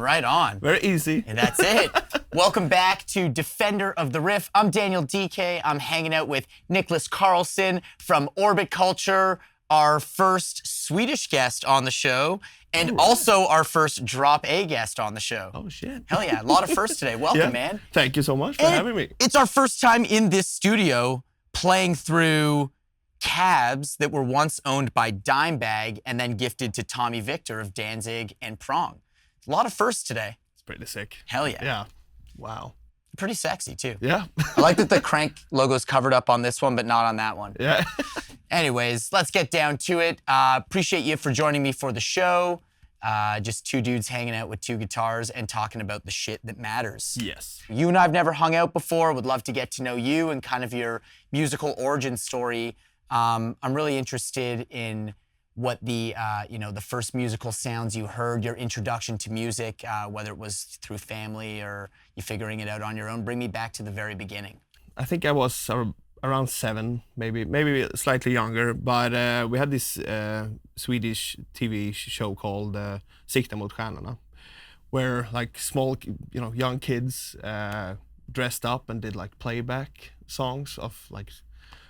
right on. Very easy. And that's it. Welcome back to Defender of the Riff. I'm Daniel Dekay. I'm hanging out with Niklas Karlsson from Orbit Culture, our first Swedish guest on the show, and also our first Drop A guest on the show. Oh, shit. Hell yeah, a lot of firsts today. Welcome, man. Thank you so much for having me. It's our first time in this studio playing through cabs that were once owned by Dimebag and then gifted to Tommy Victor of Danzig and Prong. A lot of firsts today. It's pretty sick. Hell yeah. Yeah. Wow. Pretty sexy, too. Yeah. I like that the crank logo's covered up on this one, but not on that one. Yeah. Anyways, let's get down to it. Appreciate you for joining me for the show. Just two dudes hanging out with two guitars and talking about the shit that matters. Yes. You and I have never hung out before. Would love to get to know you and kind of your musical origin story. I'm really interested in what the first musical sounds you heard, your introduction to music, whether it was through family or you figuring it out on your own. Bring me back to the very beginning. I think I was around 7, maybe slightly younger, but we had this Swedish TV show called Sikta mot stjärnorna, where like small, young kids dressed up and did like playback songs of like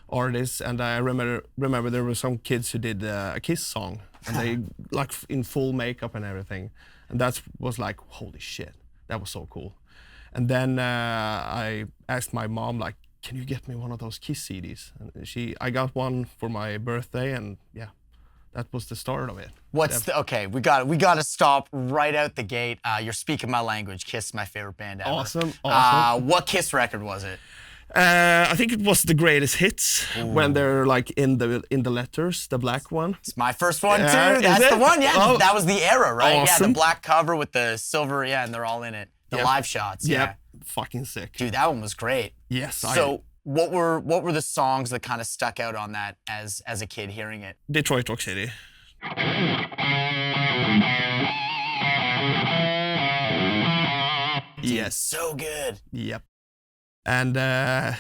artists, and I remember there were some kids who did a Kiss song, and they like in full makeup and everything, and that was like, holy shit, that was so cool. And then I asked my mom, like, can you get me one of those Kiss CDs? And I got one for my birthday, and yeah, that was the start of it. Okay, we got to stop right out the gate. You're speaking my language. Kiss is my favorite band ever. Awesome. What Kiss record was it? I think it was the Greatest Hits. Ooh. When they're like in the letters, the black one. It's my first one too. That's the one. Yeah, that was the era, right? Awesome. Yeah, the black cover with the silver. Yeah, and they're all in it. The live shots. Yeah. Fucking sick. Dude, that one was great. Yes. So what were the songs that kind of stuck out on that as a kid hearing it? Detroit Rock City. Yes. So good. Yep. And I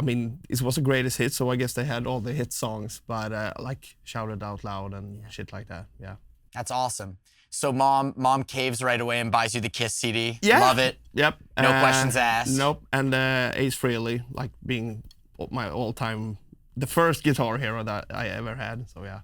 mean, it was the Greatest Hit, so I guess they had all the hit songs, but like Shouted Out Loud and shit like that. Yeah. That's awesome. So mom caves right away and buys you the Kiss CD. Yeah. Love it. Yep. No questions asked. Nope. And Ace Frehley, like being my all-time, the first guitar hero that I ever had. So yeah,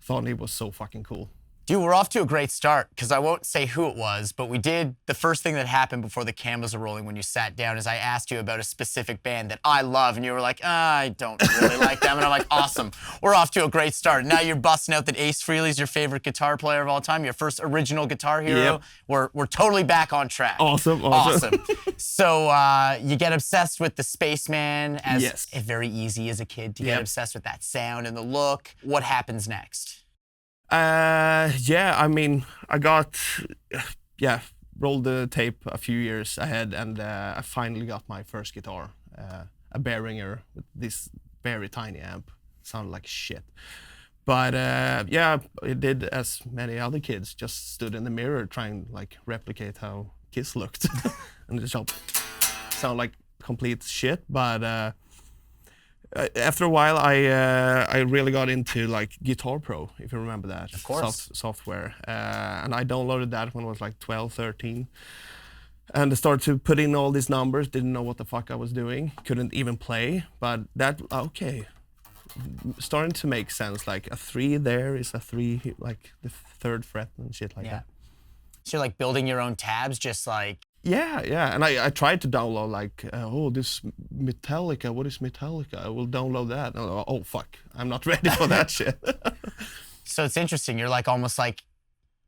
thought he was so fucking cool. Dude, we're off to a great start, because I won't say who it was, but the first thing that happened before the cameras were rolling when you sat down is I asked you about a specific band that I love, and you were like, I don't really like them, and I'm like, awesome, we're off to a great start. Now you're busting out that Ace Frehley's your favorite guitar player of all time, your first original guitar hero. Yep. We're totally back on track. Awesome. So you get obsessed with the Spaceman, as very easy as a kid to get obsessed with that sound and the look. What happens next? I mean, I rolled the tape a few years ahead, and I finally got my first guitar, a Behringer with this very tiny amp. Sounded like shit. But I did as many other kids, just stood in the mirror trying to like replicate how Kiss looked. And it just sound like complete shit, but after a while, I really got into like Guitar Pro, if you remember that. Of course. Software. And I downloaded that when I was like 12, 13. And I started to put in all these numbers, didn't know what the fuck I was doing, couldn't even play. But starting to make sense. Like a 3 there is a 3, like the 3rd fret and shit like that. So you're like building your own tabs, just like... Yeah, and I tried to download like, this Metallica, what is Metallica? I will download that. And oh fuck, I'm not ready for that shit. So it's interesting, you're like almost like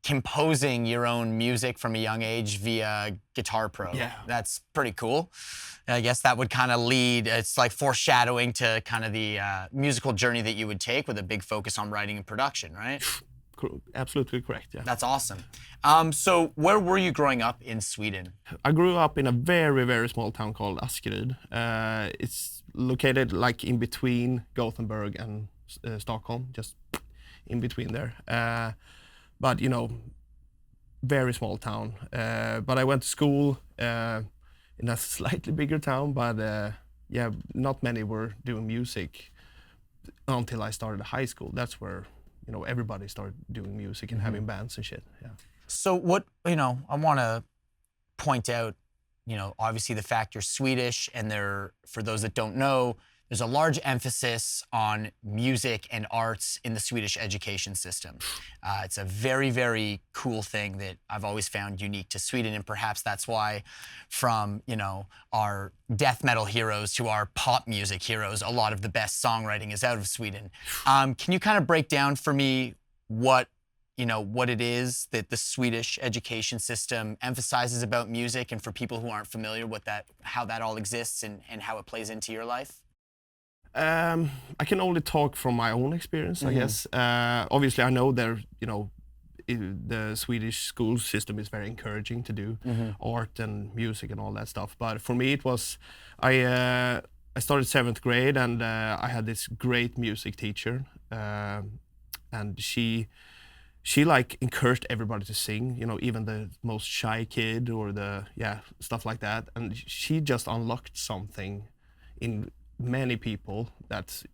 composing your own music from a young age via Guitar Pro. Yeah. That's pretty cool. I guess that would kind of lead, it's like foreshadowing to kind of the musical journey that you would take with a big focus on writing and production, right? Absolutely correct, yeah. That's awesome. So where were you growing up in Sweden? I grew up in a very, very small town called Askerud. It's located like in between Gothenburg and Stockholm, just in between there. But, very small town. But I went to school in a slightly bigger town, but not many were doing music until I started high school. That's where everybody started doing music and having bands and shit. Yeah. So what, I want to point out, obviously the fact you're Swedish, and for those that don't know, there's a large emphasis on music and arts in the Swedish education system. It's a very, very cool thing that I've always found unique to Sweden, and perhaps that's why from, our death metal heroes to our pop music heroes, a lot of the best songwriting is out of Sweden. Can you kind of break down for me what it is that the Swedish education system emphasizes about music, and for people who aren't familiar with how that all exists and how it plays into your life? I can only talk from my own experience, I guess. Obviously, I know the Swedish school system is very encouraging to do art and music and all that stuff. But for me, it was I started 7th grade, and I had this great music teacher, and she like encouraged everybody to sing, even the most shy kid or stuff like that. And she just unlocked something in many people that's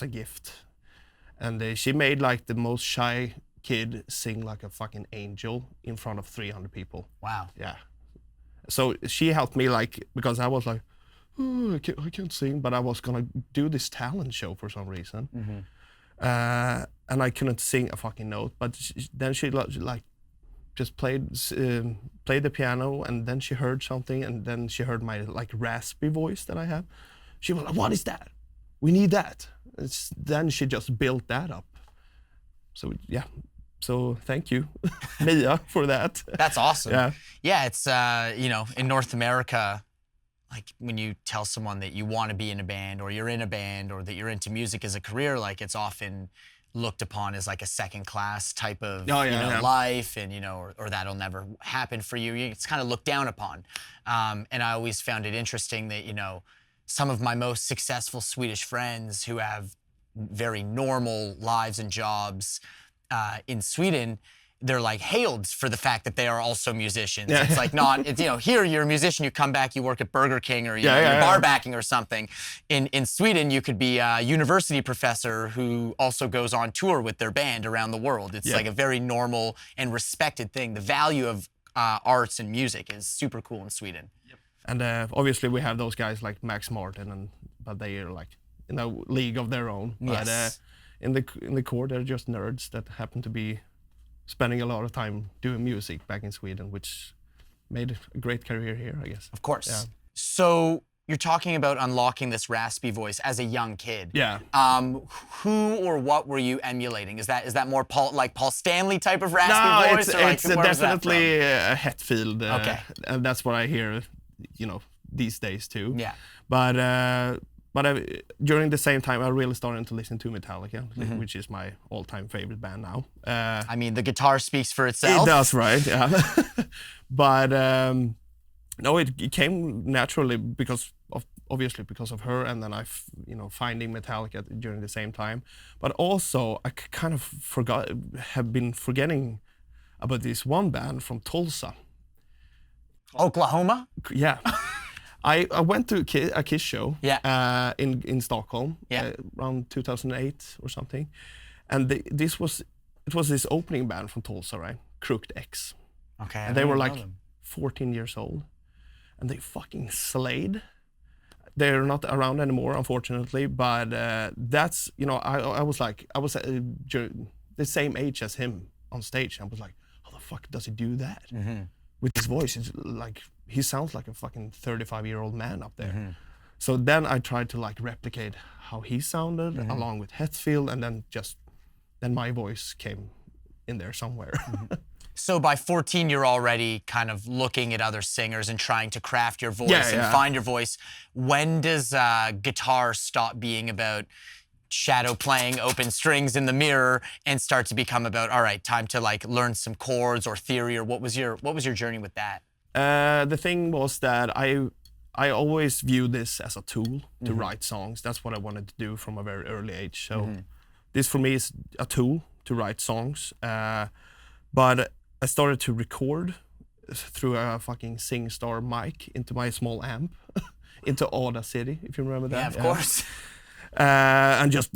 a gift. And she made like the most shy kid sing like a fucking angel in front of 300 people. Wow. Yeah. So she helped me, like, because I was like, oh, I can't sing, but I was gonna do this talent show for some reason. And I couldn't sing a fucking note, but then she like just played the piano, and then she heard something, and then she heard my like raspy voice that I have. She was like, "What is that? We need that." Then she just built that up. So yeah, so thank you, Mia, for that. That's awesome. Yeah. Yeah, it's in North America, like when you tell someone that you want to be in a band, or you're in a band, or that you're into music as a career, like it's often looked upon as like a second class type of life, and or that'll never happen for you. It's kind of looked down upon. And I always found it interesting that some of my most successful Swedish friends who have very normal lives and jobs in Sweden, they're like hailed for the fact that they are also musicians. Yeah. It's like here you're a musician, you come back, you work at Burger King, or you're bar backing or something. In Sweden, you could be a university professor who also goes on tour with their band around the world. It's like a very normal and respected thing. The value of arts and music is super cool in Sweden. Yep. And obviously we have those guys like Max Martin, but they are like in a league of their own. Yes. But in the core, they're just nerds that happen to be spending a lot of time doing music back in Sweden, which made a great career here, I guess. Of course. Yeah. So you're talking about unlocking this raspy voice as a young kid. Yeah. Who or what were you emulating? Is that more Paul Stanley type of raspy voice? It's definitely Hetfield. Okay. And that's what I hear, these days too. Yeah. But during the same time, I really started to listen to Metallica, which is my all-time favorite band now. I mean, the guitar speaks for itself. It does, right? Yeah. But no, it came naturally obviously because of her, and then finding Metallica during the same time. But also, I kind of have been forgetting about this one band from Tulsa. Oklahoma? Yeah. I went to a Kiss show in Stockholm around 2008 or something, and it was this opening band from Tulsa, right? Crooked X. Okay. And they were like 14 years old, and they fucking slayed. They're not around anymore, unfortunately, but that's I was the same age as him on stage. I was like, how the fuck does he do that? With his voice? It's like he sounds like a fucking 35-year-old man up there. So then I tried to like replicate how he sounded along with Hetfield, and then my voice came in there somewhere. So by 14, you're already kind of looking at other singers and trying to craft your voice and find your voice. When does guitar stop being about shadow playing open strings in the mirror and start to become about, all right, time to like learn some chords or theory? Or what was your journey with that? The thing was that I always viewed this as a tool to write songs. That's what I wanted to do from a very early age. So this for me is a tool to write songs. But I started to record through a fucking SingStar mic into my small amp, into Audacity, if you remember that. Yeah, of course. And just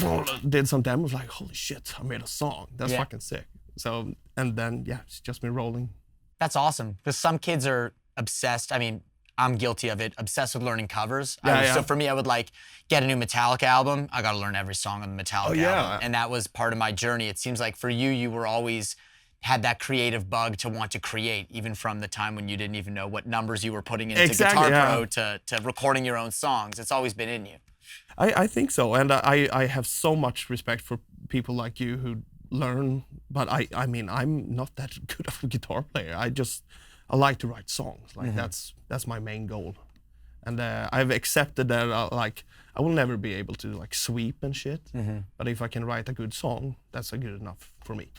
did some demos, like, holy shit, I made a song. That's fucking sick. So, and then, it's just been rolling That's awesome, because some kids are obsessed. I mean, I'm guilty of it, obsessed with learning covers. So for me, I would like get a new Metallica album. I got to learn every song on the Metallica album. And that was part of my journey. It seems like for you, you were always had that creative bug to want to create, even from the time when you didn't even know what numbers you were putting into Guitar Pro to recording your own songs. It's always been in you. I think so. And I have so much respect for people like you who learn, but I mean, I'm not that good of a guitar player. I like to write songs. Like that's my main goal, and I've accepted that. Like I will never be able to like sweep and shit, but if I can write a good song, that's good enough for me.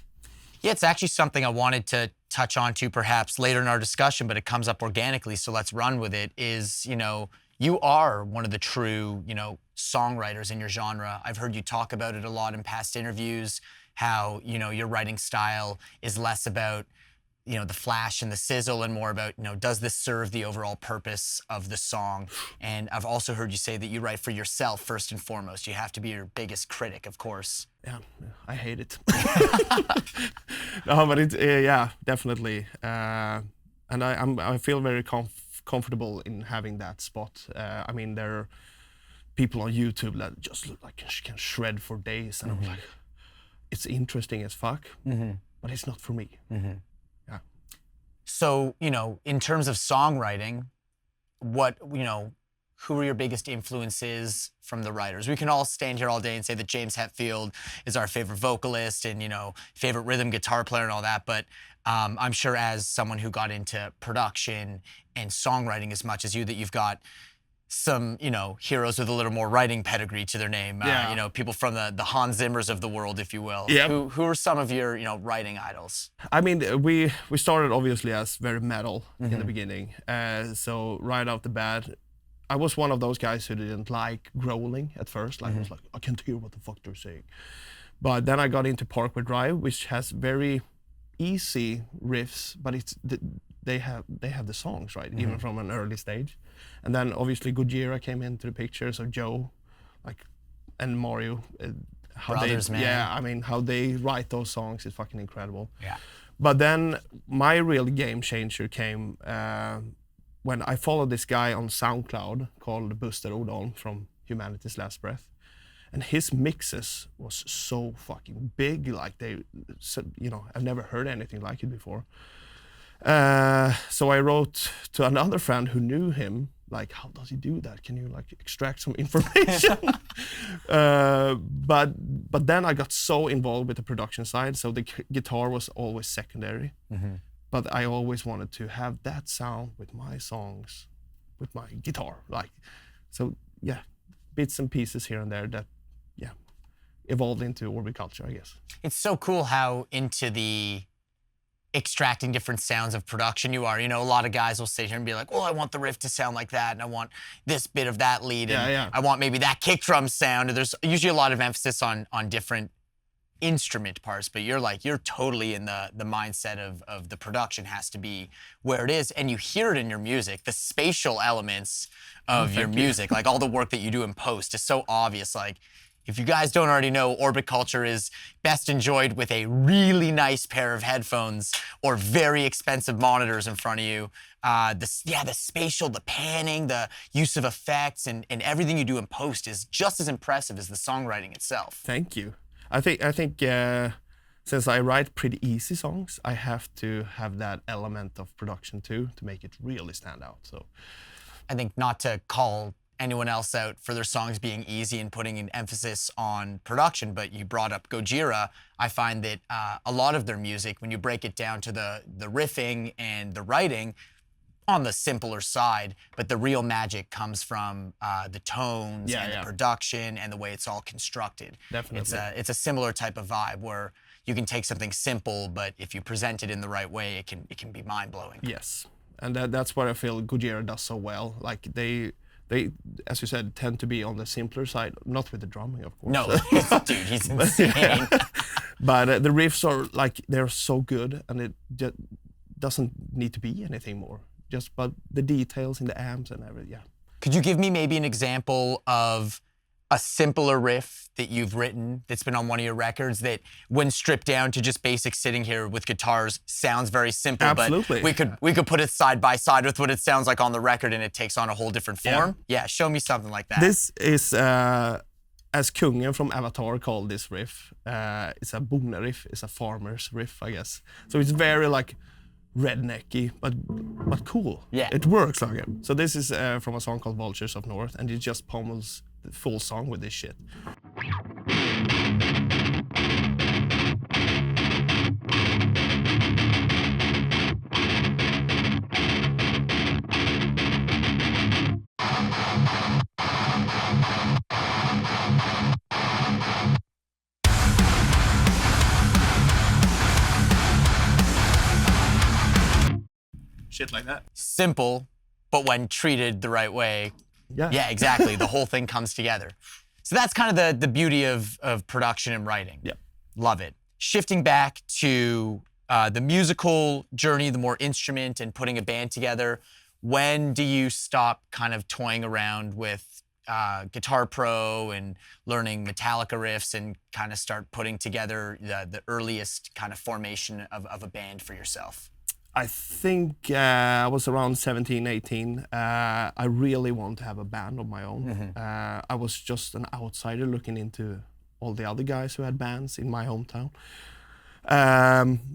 Yeah, it's actually something I wanted to touch on to perhaps later in our discussion, but it comes up organically, so let's run with it. Is, you know, you are one of the true, you know, songwriters in your genre. I've heard you talk about it a lot in past interviews. How, you know, your writing style is less about, you know, the flash and the sizzle and more about, you know, does this serve the overall purpose of the song? And I've also heard you say that you write for yourself first and foremost. You have to be your biggest critic, of course. Yeah, I hate it. No, but it's yeah, definitely. And I feel very comfortable in having that spot. I mean, there are people on YouTube that just look like can shred for days, and I'm like, it's interesting as fuck, but it's not for me. Yeah. So, you know, in terms of songwriting, what, you know, who are your biggest influences from the writers? We can all stand here all day and say that James Hetfield is our favorite vocalist and, you know, favorite rhythm guitar player and all that, but I'm sure as someone who got into production and songwriting as much as you, that you've got some, you know, heroes with a little more writing pedigree to their name. You know, people from the Hans Zimmers of the world, if you will. Yep. Who are some of your, you know, writing idols? I mean, we started obviously as very metal in the beginning. So right out the bat, I was one of those guys who didn't like growling at first. Like I was like, I can't hear what the fuck they're saying. But then I got into Parkway Drive, which has very easy riffs, but they have the songs, right? Even from an early stage. And then obviously Gojira came into the picture, so Joe, like, and Mario, Brothers, man. Yeah, I mean, how they write those songs is fucking incredible. Yeah. But then my real game changer came when I followed this guy on SoundCloud called Buster Odolm from Humanity's Last Breath. And his mixes was so fucking big, like you know, I've never heard anything like it before. So I wrote to another friend who knew him, like, how does he do that? Can you like extract some information? But then I got so involved with the production side, so the guitar was always secondary. But I always wanted to have that sound with my songs, with my guitar, like, so yeah, bits and pieces here and there that, yeah, evolved into Orbiculture, I guess. It's so cool how into the extracting different sounds of production you are. You know, a lot of guys will sit here and be like, well, I want the riff to sound like that, and I want this bit of that lead, and I want maybe that kick drum sound. And there's usually a lot of emphasis on different instrument parts, but you're totally in the mindset of the production has to be where it is, and you hear it in your music. The spatial elements of your music, like all the work that you do in post, is so obvious. Like, if you guys don't already know, Orbiculture is best enjoyed with a really nice pair of headphones or very expensive monitors in front of you. The spatial, the panning, the use of effects, and everything you do in post is just as impressive as the songwriting itself. Thank you. I think since I write pretty easy songs, I have to have that element of production too to make it really stand out. So I think, not to call anyone else out for their songs being easy and putting an emphasis on production, but you brought up Gojira. I find that a lot of their music, when you break it down to the riffing and the writing, on the simpler side, but the real magic comes from the tones and the production and the way it's all constructed. Definitely. It's a similar type of vibe where you can take something simple, but if you present it in the right way, it can be mind-blowing. Yes, and that's what I feel Gojira does so well. Like they, as you said, tend to be on the simpler side, not with the drumming, of course. No, dude, he's insane. But the riffs are like, they're so good, and it just doesn't need to be anything more. But the details in the amps and everything, yeah. Could you give me maybe an example of a simpler riff that you've written that's been on one of your records that, when stripped down to just basic sitting here with guitars, sounds very simple? Absolutely. But we could put it side by side with what it sounds like on the record, and it takes on a whole different form. Yeah, show me something like that. This is as Kungen from Avatar called this riff. It's a bonde riff. It's a farmer's riff, I guess. So it's very like rednecky, but cool. Yeah, it works like it. So this is from a song called Vultures of North, and it just pummels the full song with this shit. Shit like that. Simple, but when treated the right way, yeah, exactly. The whole thing comes together. So that's kind of the beauty of production and writing. Yeah. Love it. Shifting back to the musical journey, the more instrument and putting a band together, when do you stop kind of toying around with Guitar Pro and learning Metallica riffs and kind of start putting together the earliest kind of formation of a band for yourself? I think I was around 17, 18. I really wanted to have a band of my own. I was just an outsider looking into all the other guys who had bands in my hometown.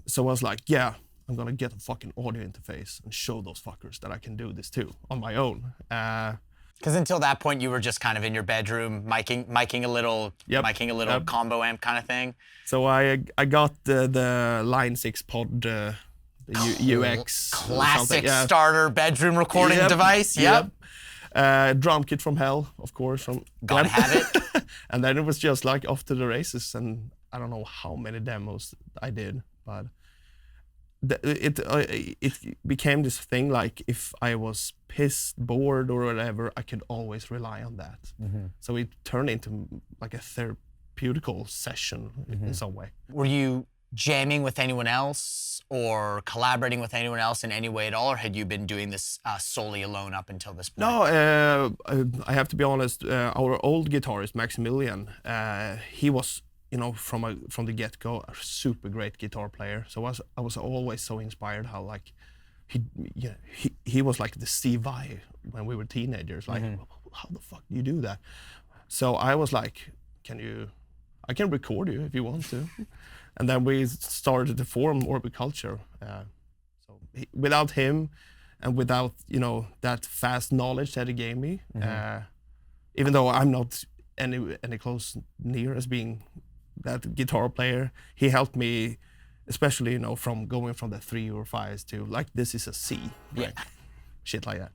So I was like, yeah, I'm gonna get a fucking audio interface and show those fuckers that I can do this too on my own. Because until that point, you were just kind of in your bedroom, miking a little combo amp kind of thing. So I got the Line 6 pod, the UX. Classic starter bedroom recording device. Yep. Drum kit from hell, of course. Gotta have it. And then it was just like off to the races, and I don't know how many demos I did, but it became this thing like if I was pissed, bored, or whatever, I could always rely on that. So it turned into like a therapeutical session in some way. Were you jamming with anyone else or collaborating with anyone else in any way at all, or had you been doing this solely alone up until this point? No, I have to be honest. Our old guitarist Maximilian, he was, from the get-go, a super great guitar player. So I was always so inspired how like he was like the Steve Vai when we were teenagers. Like, how the fuck do you do that? So I was like, I can record you if you want to. And then we started to form Orbit Culture. So without him, and without that fast knowledge that he gave me, even though I'm not any close near as being that guitar player, he helped me, especially from going from the 3 or 5s to like this is a C, right? Shit like that.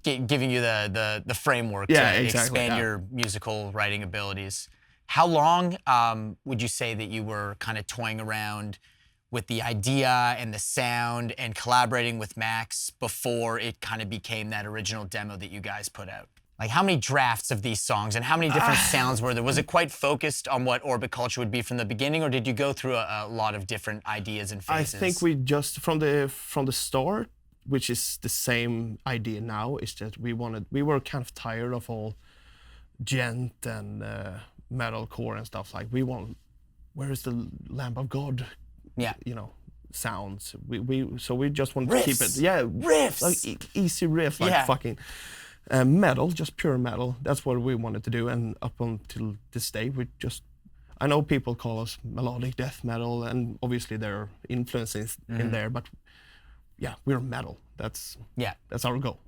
Giving you the framework to expand your musical writing abilities. How long would you say that you were kind of toying around with the idea and the sound and collaborating with Max before it kind of became that original demo that you guys put out? Like, how many drafts of these songs and how many different sounds were there? Was it quite focused on what Orbit Culture would be from the beginning, or did you go through a lot of different ideas and phases? I think we just, from the start, which is the same idea now, is that we were kind of tired of all gent and metalcore and stuff. Like, where is the Lamb of God? Yeah. Sounds. So we just wanted to keep it. Yeah, riffs. Like easy riff, like fucking metal, just pure metal. That's what we wanted to do. And up until this day, I know people call us melodic death metal, and obviously there are influences in there, but yeah, we're metal. That's our goal.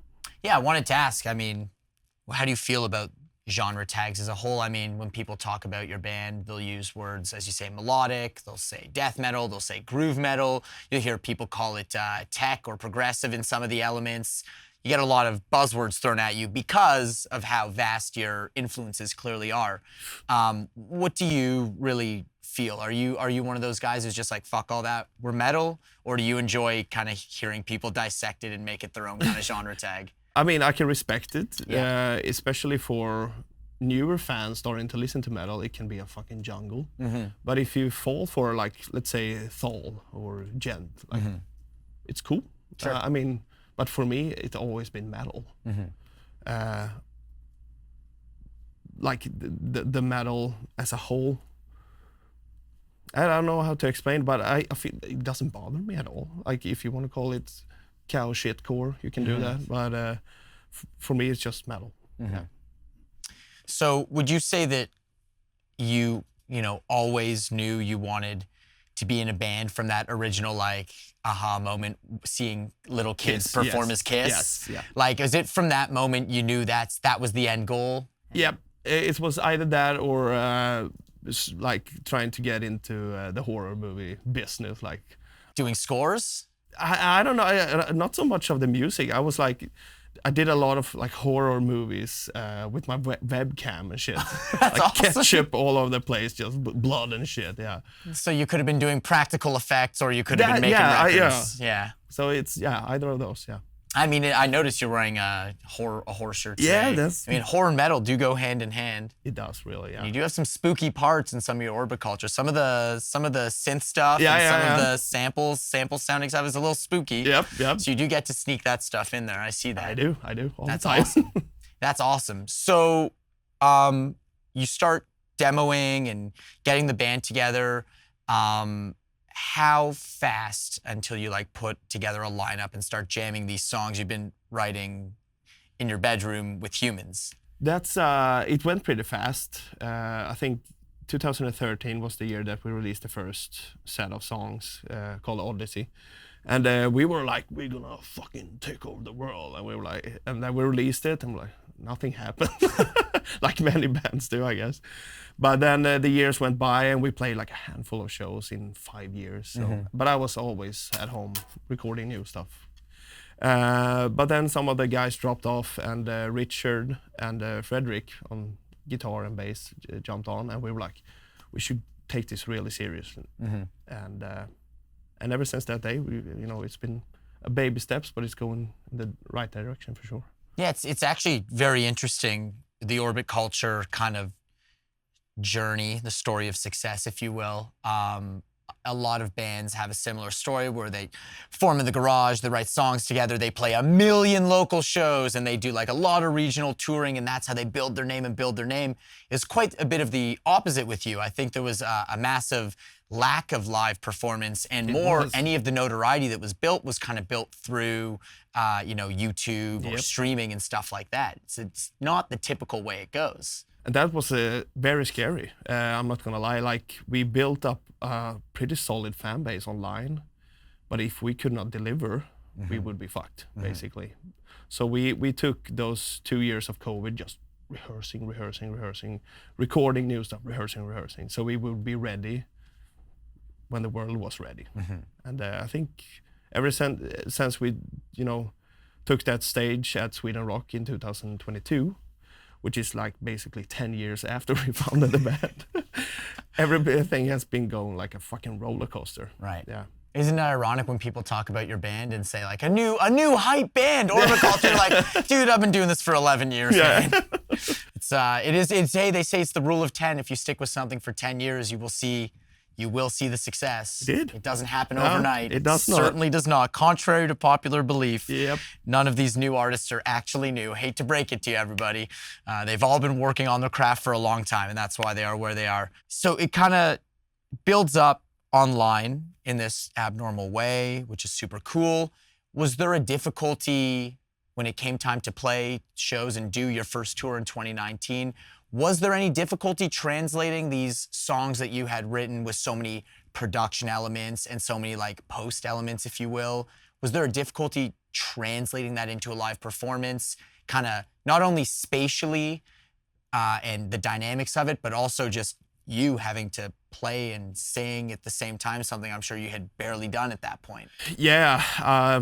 Yeah, I wanted to ask, how do you feel about genre tags as a whole? When people talk about your band, they'll use words, as you say, melodic, they'll say death metal, they'll say groove metal. You'll hear people call it tech or progressive in some of the elements. You get a lot of buzzwords thrown at you because of how vast your influences clearly are. What do you really feel? Are you one of those guys who's just like, fuck all that, we're metal? Or do you enjoy kind of hearing people dissect it and make it their own kind of genre tag? I can respect it, especially for newer fans starting to listen to metal. It can be a fucking jungle. But if you fall for, like, let's say, Thal or gent, like, it's cool. Sure. But for me, it's always been metal. like the metal as a whole. I don't know how to explain, but I feel it doesn't bother me at all. Like if you want to call it cow shit core, you can do that. But for me, it's just metal. Yeah. So would you say that you always knew you wanted to be in a band from that original like aha moment, seeing little kids Kiss, perform yes. as Kiss? Yes, yeah. Like, is it from that moment you knew that was the end goal? Yep, it was either that or like trying to get into the horror movie business, like Doing scores? I don't know, not so much of the music. I was like, I did a lot of like horror movies with my webcam and shit. Like awesome. ketchup all over the place, just blood and shit. Yeah. So you could have been doing practical effects, or you could have been making records. Yeah. So it's either of those. Yeah. I mean, I noticed you're wearing a horror shirt today. Yeah, that's. I mean, horror and metal do go hand in hand. It does really. Yeah. You do have some spooky parts in some of your orbit culture. Some of the synth stuff and some of the sample sounding stuff is a little spooky. Yep. So you do get to sneak that stuff in there. I see that. I do all That's the time. awesome. That's awesome. So you start demoing and getting the band together. How fast until you like put together a lineup and start jamming these songs you've been writing in your bedroom with humans? That's it went pretty fast. I think 2013 was the year that we released the first set of songs called Odyssey, and we were like, we're gonna fucking take over the world, and we were like, and then we released it, and we're like, nothing happened, like many bands do, I guess. But then the years went by, and we played like a handful of shows in 5 years. So, but I was always at home recording new stuff. But then some of the guys dropped off, and Richard and Frederick on guitar and bass jumped on, and we were like, we should take this really seriously. And ever since that day, it's been baby steps, but it's going in the right direction for sure. Yeah, it's actually very interesting, the orbit culture kind of journey, the story of success, if you will. A lot of bands have a similar story where they form in the garage, they write songs together, they play 1 million local shows, and they do like a lot of regional touring, and that's how they build their name and build their name. It's quite a bit of the opposite with you. I think there was a massive lack of live performance, and any of the notoriety that was built was kind of built through YouTube or streaming and stuff like that. It's not the typical way it goes. And that was very scary. I'm not gonna lie. Like, we built up a pretty solid fan base online, but if we could not deliver, we would be fucked, basically. So we took those 2 years of COVID just rehearsing, recording new stuff, rehearsing. So we would be ready when the world was ready. And I think ever since we, took that stage at Sweden Rock in 2022, which is like basically 10 years after we founded the band, everything has been going like a fucking roller coaster. Right. Yeah. Isn't it ironic when people talk about your band and say like a new hype band, orbit culture? Like, dude, I've been doing this for 11 years, man. Hey, they say it's the rule of 10. If you stick with something for 10 years, you will see the success. It doesn't happen overnight. It does not. Certainly does not. Contrary to popular belief, Yep. None of these new artists are actually new. Hate to break it to you, everybody. They've all been working on their craft for a long time, and that's why they are where they are. So it kind of builds up online in this abnormal way, which is super cool. Was there a difficulty when it came time to play shows and do your first tour in 2019? Was there any difficulty translating these songs that you had written with so many production elements and so many like post elements, if you will? Was there a difficulty translating that into a live performance, kind of not only spatially and the dynamics of it, but also just you having to play and sing at the same time, something I'm sure you had barely done at that point? Yeah,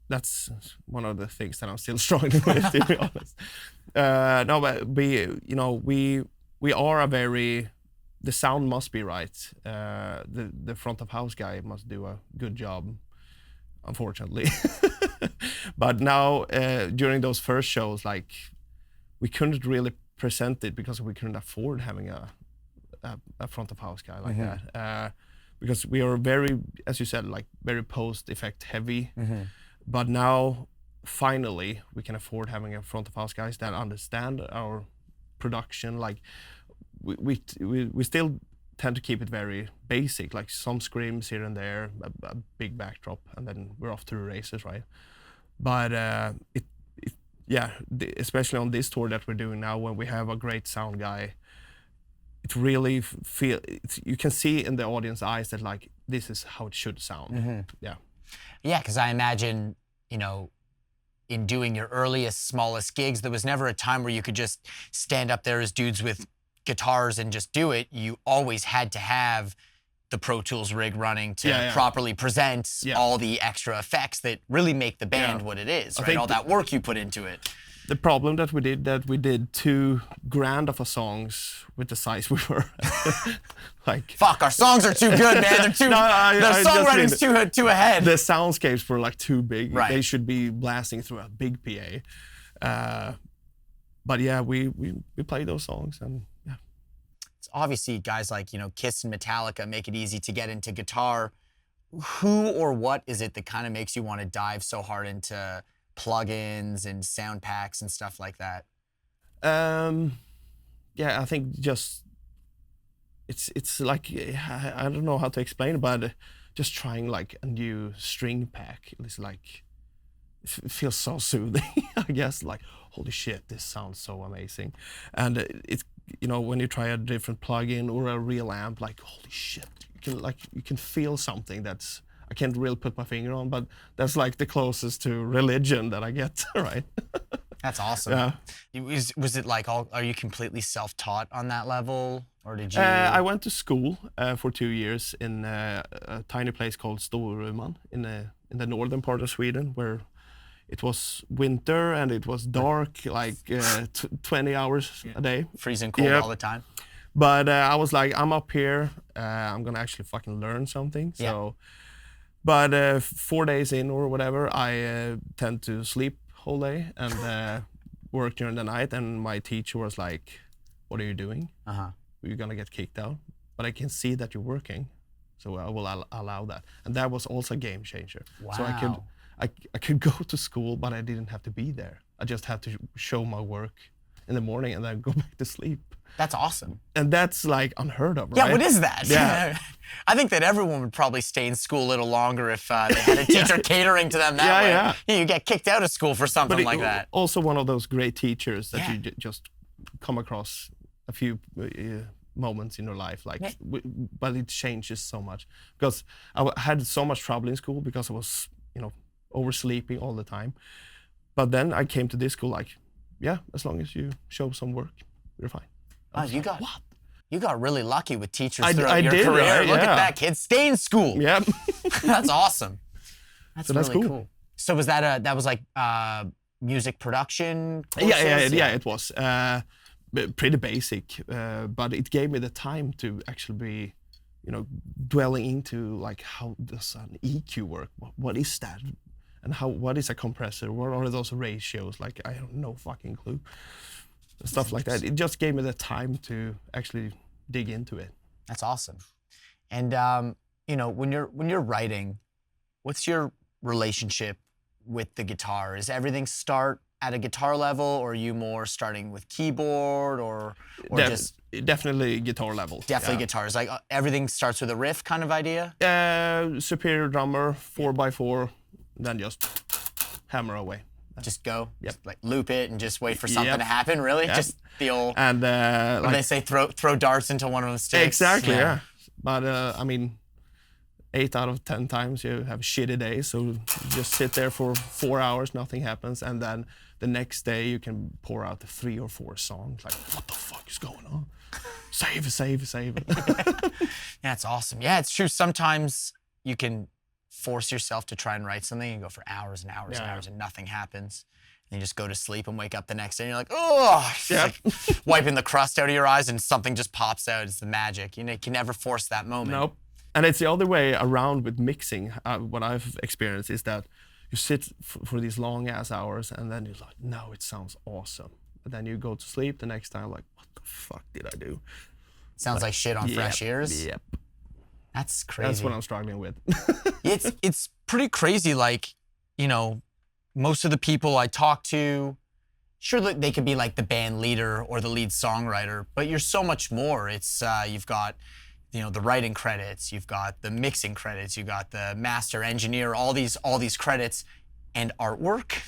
that's one of the things that I'm still struggling with, to be honest. No, but we are a very, the sound must be right. The front of house guy must do a good job, unfortunately. But now, during those first shows, like, we couldn't really present it because we couldn't afford having a front of house guy like that. Because we are very, as you said, like very post effect heavy. But now, finally, we can afford having a front of house guys that understand our production. Like we still tend to keep it very basic, like some screams here and there, a big backdrop, and then we're off to the races, right? But especially on this tour that we're doing now, when we have a great sound guy, it really you can see in the audience eyes that like this is how it should sound. Mm-hmm. Yeah, because I imagine, you know, in doing your earliest, smallest gigs, there was never a time where you could just stand up there as dudes with guitars and just do it. You always had to have the Pro Tools rig running to properly present all the extra effects that really make the band what it is, right? All that work you put into it. The problem that we did 2 grand of a songs with the size we were. Like, fuck, our songs are too good, man. They're too. Their songwriting's too ahead. The soundscapes were like too big. Right. They should be blasting through a big PA. But yeah, we play those songs, and yeah. It's obviously guys like, you know, Kiss and Metallica make it easy to get into guitar. Who or what is it that kind of makes you want to dive so hard into plugins and sound packs and stuff like that? Yeah, I think just it's like, I don't know how to explain it, but just trying like a new string pack. It's like, it feels so soothing. I guess, like, holy shit, this sounds so amazing. And it's, you know, when you try a different plugin or a real amp, like, holy shit, you can feel something that's, I can't really put my finger on, but that's like the closest to religion that I get, right? That's awesome. Yeah. Was it like, are you completely self-taught on that level, or did you? I went to school for 2 years in a tiny place called Storuman in the northern part of Sweden, where it was winter and it was dark, like 20 hours a day. Freezing cold all the time. But I was like, I'm up here, I'm gonna actually fucking learn something. So. But 4 days in or whatever, I tend to sleep whole day and work during the night. And my teacher was like, "What are you doing? You're gonna get kicked out." But I can see that you're working, so I will allow that. And that was also a game changer. Wow. So I could go to school, but I didn't have to be there. I just had to show my work in the morning and then go back to sleep. That's awesome. And that's like unheard of, right? Yeah, what is that? Yeah. I think that everyone would probably stay in school a little longer if they had a teacher catering to them that way. Yeah, you get kicked out of school for something like that. Also one of those great teachers that you just come across a few moments in your life, like, but it changes so much. Because I had so much trouble in school because I was, you know, oversleeping all the time. But then I came to this school like, yeah, as long as you show some work, you're fine. Oh, you got really lucky with teachers throughout your career. Look at that, kid. Stay in school. Yeah. That's awesome. That's really cool. So was that was like music production courses? Yeah, it was pretty basic, but it gave me the time to actually be, you know, dwelling into like, how does an EQ work? What is that? And what is a compressor? What are those ratios? Like, I have no fucking clue. Stuff like that. It just gave me the time to actually dig into it. That's awesome. And you know, when you're writing, what's your relationship with the guitar? Is everything start at a guitar level, or are you more starting with keyboard, or just definitely guitar level? Definitely guitars. Like everything starts with a riff kind of idea. Superior drummer, 4x4, then just hammer away. Just go, just like loop it and just wait for something to happen. Really, just the old. And what do they say? Throw darts into one of the sticks. Exactly. Yeah. But I mean, 8 out of 10 times you have a shitty day, so you just sit there for 4 hours, nothing happens, and then the next day you can pour out 3 or 4 songs. Like, what the fuck is going on? Save. Yeah, it's awesome. Yeah, it's true. Sometimes you can force yourself to try and write something and go for hours and hours and hours and nothing happens. And you just go to sleep and wake up the next day and you're like, oh, like wiping the crust out of your eyes and something just pops out. It's the magic. You know, you can never force that moment. Nope. And it's the other way around with mixing. What I've experienced is that you sit for these long ass hours and then you're like, no, it sounds awesome. But then you go to sleep the next time like, what the fuck did I do? Sounds like shit on fresh ears. Yep. That's crazy. That's what I'm struggling with. It's pretty crazy. Like, you know, most of the people I talk to, sure that they could be like the band leader or the lead songwriter, but you're so much more. It's you've got, you know, the writing credits, you've got the mixing credits, you've got the master engineer, all these credits, and artwork.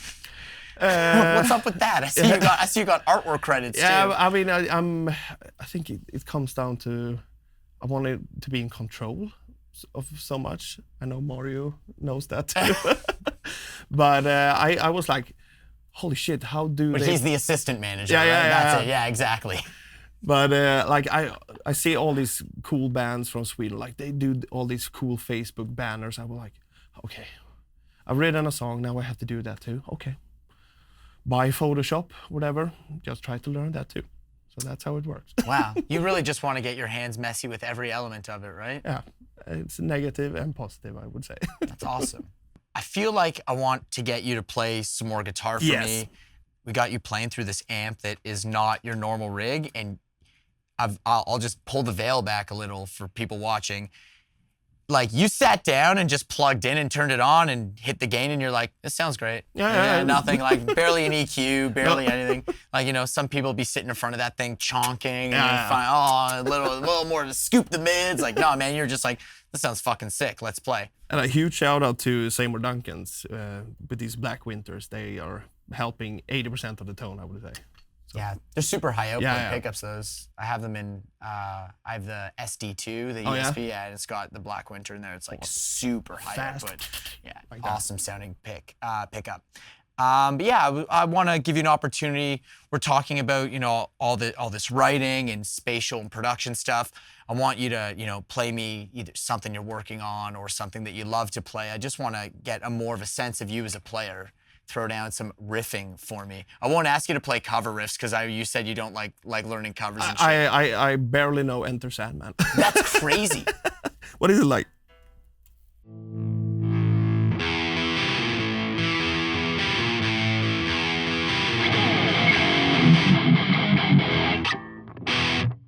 What's up with that? I see you got artwork credits too. I mean, I think it comes down to I wanted to be in control of so much. I know Mario knows that too. But I was like, holy shit, how do but they... he's the assistant manager, Yeah, right? yeah, That's yeah. it. Yeah, exactly. But like I see all these cool bands from Sweden, like they do all these cool Facebook banners. I was like, okay, I've written a song, now I have to do that too. Okay. Buy Photoshop, whatever, just try to learn that too. So that's how it works. Wow, you really just want to get your hands messy with every element of it, right? Yeah, it's negative and positive, I would say. That's awesome. I feel like I want to get you to play some more guitar for me. We got you playing through this amp that is not your normal rig, and I'll just pull the veil back a little for people watching. Like, you sat down and just plugged in and turned it on and hit the gain, and you're like, this sounds great. Yeah. Nothing, like barely an EQ, barely anything. Like, you know, some people be sitting in front of that thing chonking, and you find, a little more to scoop the mids. Like, no, man, you're just like, this sounds fucking sick. Let's play. And a huge shout out to Seymour Duncan's with these Black Winters. They are helping 80% of the tone, I would say. So. Yeah, they're super high output Yeah. pickups, those. I have them in, I have the SD2, the USB, and it's got the Black Winter in there. It's like super high Fast. output. Yeah, Like that. awesome sounding pickup. But yeah, I want to give you an opportunity. We're talking about, you know, all this writing and spatial and production stuff. I want you to, you know, play me either something you're working on or something that you love to play. I just want to get more of a sense of you as a player. Throw down some riffing for me. I won't ask you to play cover riffs because you said you don't like learning covers and shit. I barely know Enter Sandman. That's crazy. What is it like?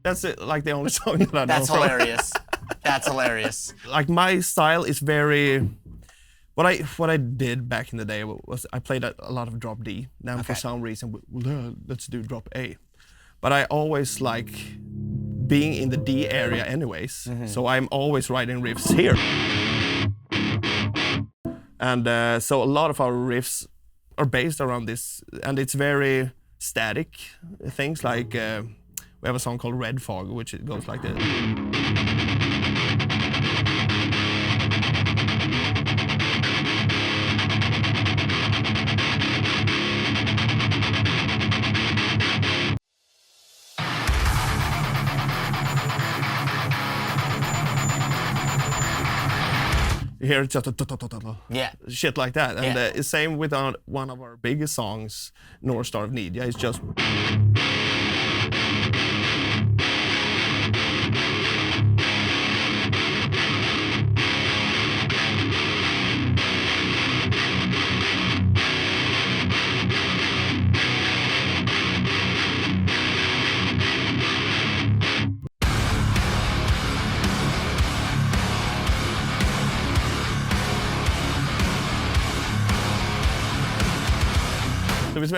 That's it, like the only song that I know. That's hilarious. That's hilarious. Like my style is very... What I did back in the day was I played a lot of drop D. Then for some reason, let's do drop A. But I always like being in the D area anyways. So I'm always writing riffs here. And so a lot of our riffs are based around this, and it's very static things. Like we have a song called Red Fog, which it goes like this. You hear it just shit like that. And same with one of our biggest songs, North Star of Need. Yeah, it's just... So it's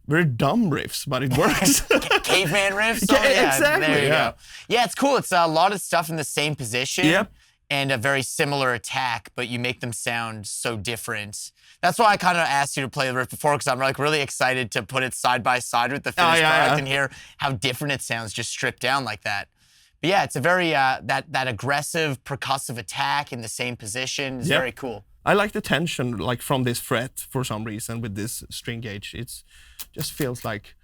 very dumb riffs, but it works. Caveman riffs? Yeah, exactly. There you go. Yeah, it's cool. It's a lot of stuff in the same position. Yep. And a very similar attack, but you make them sound so different. That's why I kind of asked you to play the riff before, because I'm like really excited to put it side by side with the finished product and hear how different it sounds just stripped down like that. But yeah, it's a very, that aggressive percussive attack in the same position is very cool. I like the tension, like from this fret for some reason with this string gauge. It's just feels like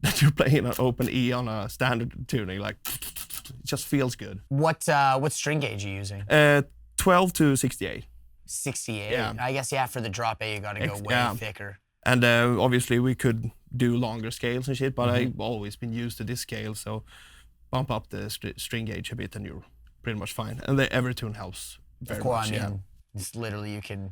that you're playing an open E on a standard tuning. Like it just feels good. What string gauge are you using? 12 to 68. 68. Yeah. I guess for the drop A you got to go way thicker. And obviously we could do longer scales and shit, but I've always been used to this scale, so bump up the string gauge a bit and you're pretty much fine. And the Evertune helps very much. I mean, it's literally you can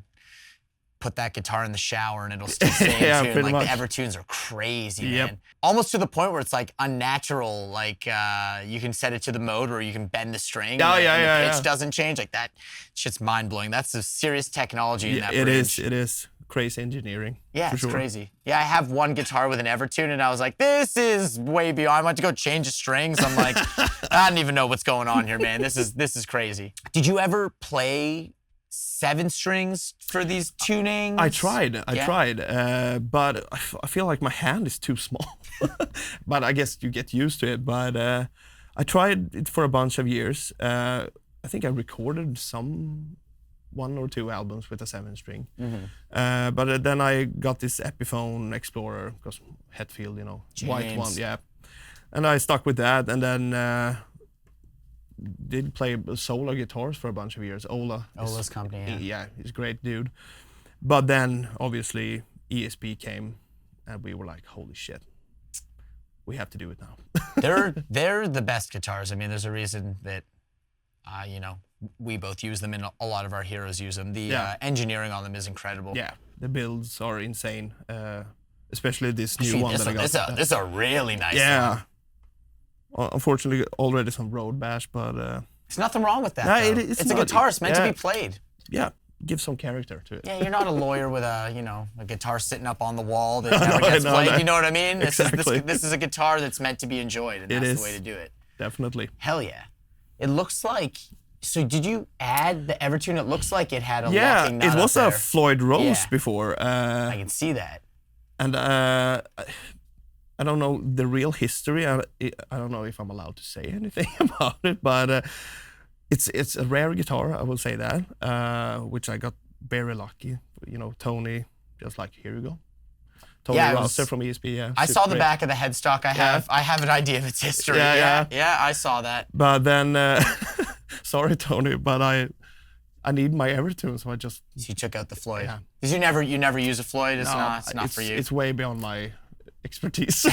put that guitar in the shower and it'll still stay in tune. Like much. the Evertunes are crazy, man. Almost to the point where it's like unnatural. Like you can set it to the mode where you can bend the string and the pitch doesn't change. Like that shit's mind blowing. That's some serious technology in that bridge. It is. crazy engineering. Yeah, for it's sure. crazy. Yeah, I have one guitar with an Evertune, and I was like, this is way beyond. I went to go change the strings. I'm like, I don't even know what's going on here, man. This is crazy. Did you ever play 7 strings for these tunings? I tried, but I feel like my hand is too small. But I guess you get used to it. But I tried it for a bunch of years. I think I recorded 1 or 2 albums with a 7-string. But then I got this Epiphone Explorer, because Hetfield, white one, yeah. And I stuck with that, and then did play solo guitars for a bunch of years. Ola's company, yeah, he's a great dude. But then obviously ESP came, and we were like, holy shit, we have to do it now. They're the best guitars. I mean, there's a reason that we both use them, and a lot of our heroes use them. The engineering on them is incredible. Yeah, the builds are insane, especially this new one that I got. This is a really nice one. Yeah. Unfortunately, already some road bash, but... There's nothing wrong with that, no, it's a guitar. It's meant to be played. Yeah, give some character to it. Yeah, you're not a lawyer with a guitar sitting up on the wall that never gets played. No. You know what I mean? Exactly. This is a guitar that's meant to be enjoyed, and that's the way to do it. Definitely. Hell yeah. It looks like... So did you add the Evertune? It looks like it had a locking nut it was up a there. Floyd Rose before. I can see that. And I don't know the real history. I don't know if I'm allowed to say anything about it, but it's a rare guitar, I will say that, which I got very lucky. Tony, just like, here you go. Tony Rosser from ESP, yeah. I saw the back of the headstock. I have an idea of its history. Yeah, I saw that. But then, sorry, Tony, but I need my Evertune, so I just... So you took out the Floyd. Yeah. Because you never use a Floyd? It's not for you? It's way beyond my expertise.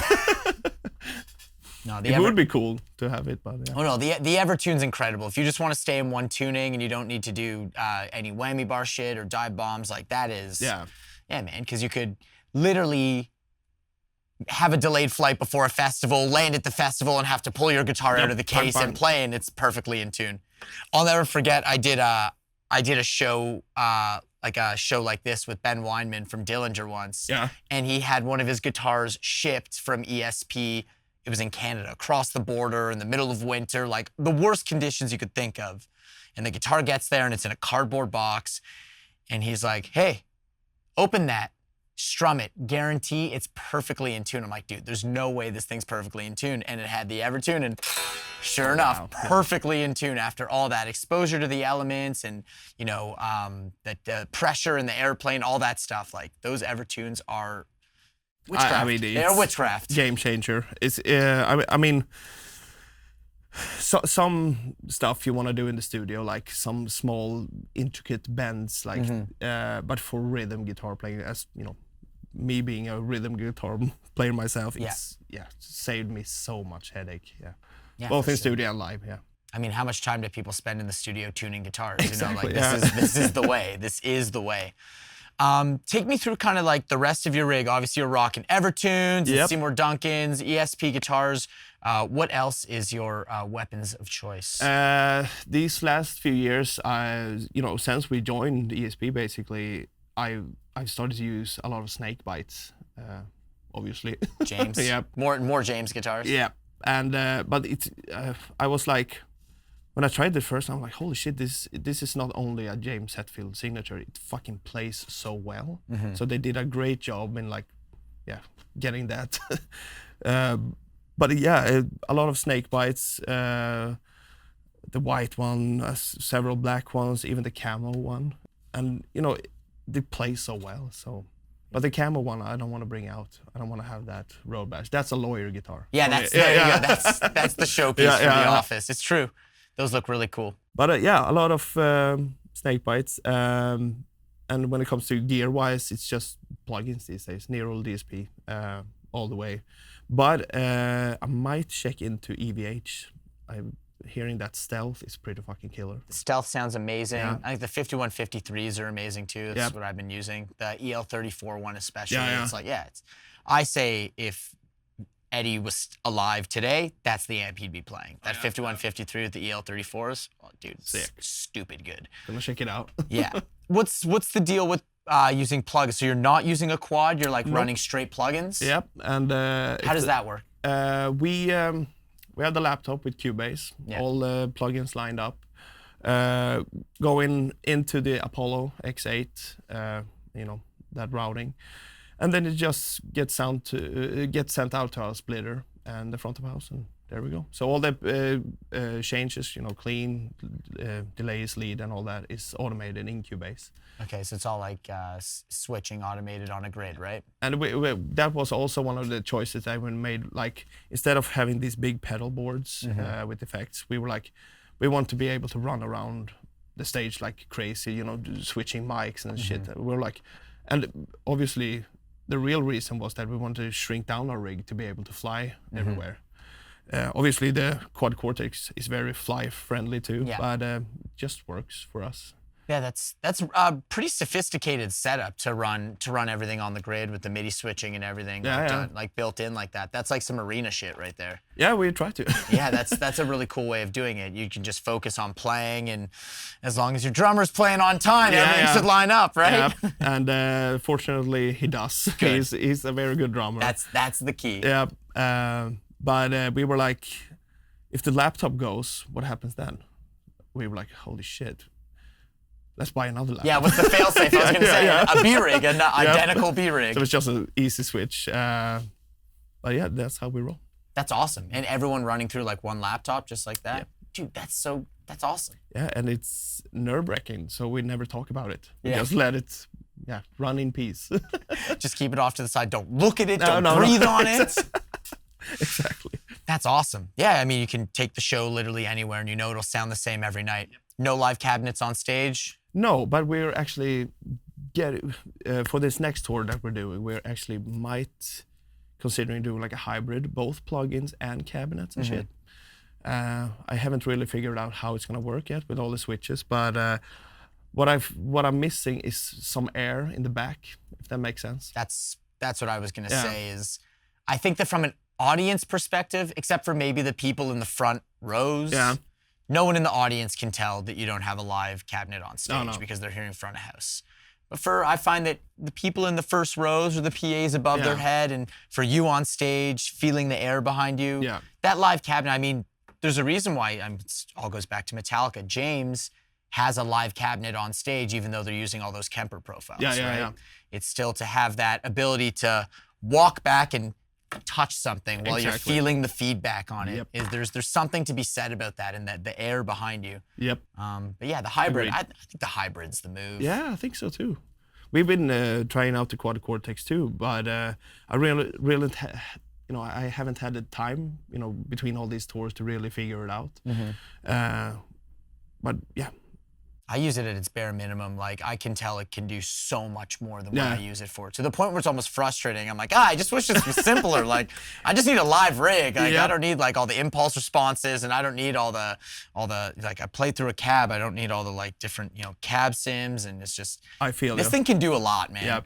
No, it would be cool to have it, but yeah. Oh no, the Evertune's incredible. If you just want to stay in one tuning and you don't need to do any whammy bar shit or dive bombs, like that is... Yeah, man, because you could literally have a delayed flight before a festival, land at the festival, and have to pull your guitar out of the case and play, and it's perfectly in tune. I'll never forget, I did a show, like a show like this with Ben Weinman from Dillinger once. Yeah. And he had one of his guitars shipped from ESP. It was in Canada, across the border, in the middle of winter, like the worst conditions you could think of. And the guitar gets there, and it's in a cardboard box. And he's like, hey, open that, strum it, guarantee it's perfectly in tune. I'm like, dude, there's no way this thing's perfectly in tune. And it had the Evertune, and sure enough, perfectly in tune after all that exposure to the elements and, the pressure in the airplane, all that stuff. Like, those Evertunes are witchcraft. I mean, they're witchcraft. Game changer. It's, I mean, some stuff you want to do in the studio, like some small intricate bends, like, but for rhythm guitar playing, as you know, me being a rhythm guitar player myself, it's saved me so much headache. Yeah, both in studio and live. Yeah. I mean, how much time do people spend in the studio tuning guitars? Exactly, this is the way. This is the way. Take me through kind of like the rest of your rig. Obviously, you're rocking Evertunes, and Seymour Duncans, ESP guitars. What else is your weapons of choice? These last few years, since we joined ESP, basically, I've started to use a lot of snake bites, obviously. James. More James guitars. Yeah, and but it's I was like, when I tried it first, I'm like, holy shit, this is not only a James Hetfield signature, it fucking plays so well. So they did a great job in getting that. But a lot of snake bites, the white one, several black ones, even the camo one. And, they play so well. But the camo one, I don't want to bring out. I don't want to have that road bash. That's a lawyer guitar. Yeah, there you go. That's the showpiece for the office. It's true. Those look really cool. But a lot of snake bites. And when it comes to gear-wise, it's just plugins these days. Neural DSP all the way. But I might check into EVH. I'm hearing that Stealth is pretty fucking killer. The Stealth sounds amazing. Yeah. I think the 5153s are amazing too. That's what I've been using. The EL34 one especially. It's like, I say if Eddie was alive today, that's the amp he'd be playing. That 5153 with the EL34s, oh, dude, sick. Stupid good. Gonna check it out. Yeah. What's the deal with using plugins. So you're not using a quad. You're like running straight plugins. Yep. And how does that work? We have the laptop with Cubase, all the plugins lined up. Going into the Apollo X8, that routing, and then it just gets sent out to our splitter and the front of house, and there we go. So all the changes, clean, delays, lead, and all that is automated in Cubase. Okay, so it's all like switching automated on a grid, right? And that was also one of the choices that we made. Like, instead of having these big pedal boards with effects, we were like, we want to be able to run around the stage like crazy, switching mics and shit. We're like, and obviously the real reason was that we wanted to shrink down our rig to be able to fly everywhere. Obviously the Quad Cortex is very fly friendly too, but just works for us. Yeah, that's a pretty sophisticated setup to run everything on the grid with the MIDI switching and everything like built in like that. That's like some arena shit right there. Yeah, we try to. Yeah, that's a really cool way of doing it. You can just focus on playing, and as long as your drummer's playing on time, everything should line up, right? Yeah, and fortunately he does. He's a very good drummer. That's the key. Yeah, but we were like, if the laptop goes, what happens then? We were like, holy shit. Let's buy another laptop. Yeah, what's the fail-safe? I was going to say a B-rig, an identical B-rig. So it's just an easy switch. But yeah, that's how we roll. That's awesome. And everyone running through like one laptop just like that? Yeah. Dude, that's awesome. Yeah, and it's nerve-wracking, so we never talk about it. We just let it run in peace. Just keep it off to the side. Don't look at it. Don't breathe on it. Exactly. That's awesome. Yeah, I mean, you can take the show literally anywhere and it'll sound the same every night. No live cabinets on stage? No, but we're actually for this next tour that we're doing, we're actually considering doing like a hybrid, both plugins and cabinets and shit. I haven't really figured out how it's gonna work yet with all the switches, but what I'm missing is some air in the back, if that makes sense. That's what I was gonna say. Is I think that from an audience perspective, except for maybe the people in the front rows, no one in the audience can tell that you don't have a live cabinet on stage because they're hearing front of house. But I find that the people in the first rows or the PAs above their head, and for you on stage, feeling the air behind you, that live cabinet, I mean, there's a reason why, it all goes back to Metallica. James has a live cabinet on stage, even though they're using all those Kemper profiles, right? It's still to have that ability to walk back and touch something while you're feeling the feedback on it. There's something to be said about that, and the air behind you. But yeah, the hybrid, I think the hybrid's the move. Yeah, I think so too. We've been trying out the Quad Cortex too, but I really I haven't had the time, between all these tours to really figure it out. But yeah. I use it at its bare minimum. Like, I can tell it can do so much more than what I use it for, to the point where it's almost frustrating. I'm like, I just wish this was simpler. Like, I just need a live rig. Like, I don't need like all the impulse responses, and I don't need all the like, I played through a cab. I don't need all the like different, cab sims, and it's just, I feel this thing can do a lot, man.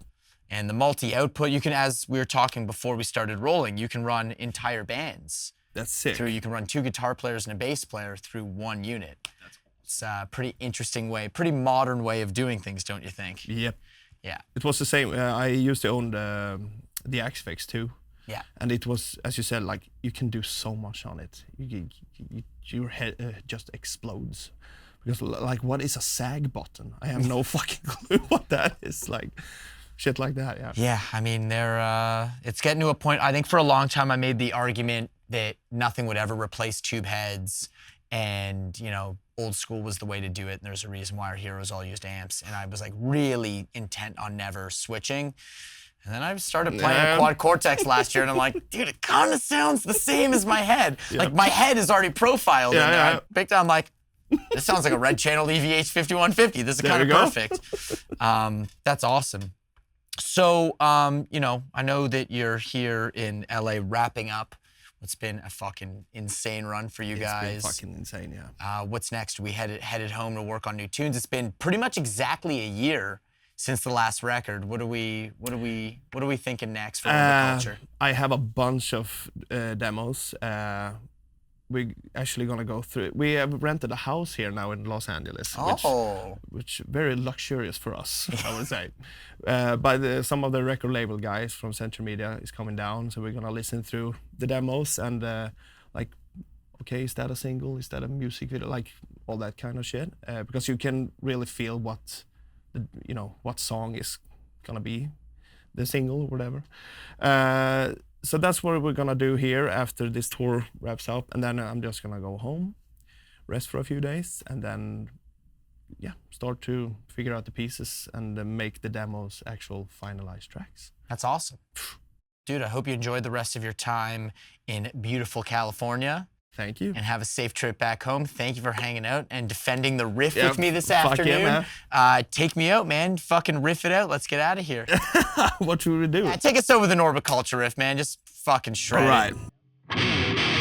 And the multi-output, you can, as we were talking before we started rolling, you can run entire bands. That's sick. You can run 2 guitar players and a bass player through one unit. It's a pretty interesting way, pretty modern way of doing things, don't you think? Yep. Yeah. It was the same. I used to own the Axe-Fx too. Yeah. And it was, as you said, like, you can do so much on it. Your head just explodes. Because, like, what is a sag button? I have no fucking clue what that is. Like, shit like that, Yeah, I mean, it's getting to a point, I think for a long time I made the argument that nothing would ever replace tube heads, and, old school was the way to do it, and there's a reason why our heroes all used amps, and I was like really intent on never switching. And then I started playing a Quad Cortex last year, and I'm like, dude, it kind of sounds the same as my head. Like, my head is already profiled in there. I picked out, I'm like, this sounds like a Red Channel EVH 5150. This is kind of perfect. That's awesome. So, I know that you're here in LA wrapping up what's been a fucking insane run for you guys. It's been fucking insane, What's next? We headed home to work on new tunes. It's been pretty much exactly a year since the last record. What are we thinking next for the culture? I have a bunch of demos. we actually gonna go through. We have rented a house here now in Los Angeles, which very luxurious for us, I would say. Some of the record label guys from Central Media is coming down, so we're gonna listen through the demos and like, okay, is that a single? Is that a music video? Like all that kind of shit, because you can really feel what what song is gonna be the single or whatever. So that's what we're gonna do here after this tour wraps up, and then I'm just gonna go home, rest for a few days, and then start to figure out the pieces and make the demos actual finalized tracks. That's awesome. Dude, I hope you enjoyed the rest of your time in beautiful California. Thank you. And have a safe trip back home. Thank you for hanging out and defending the riff Yeah, with me this fuck afternoon. yeah, man. Take me out, man. Fucking riff it out. Let's get out of here. What should we do? Take us over the Norbiculture riff, man. Just fucking shred All right. it.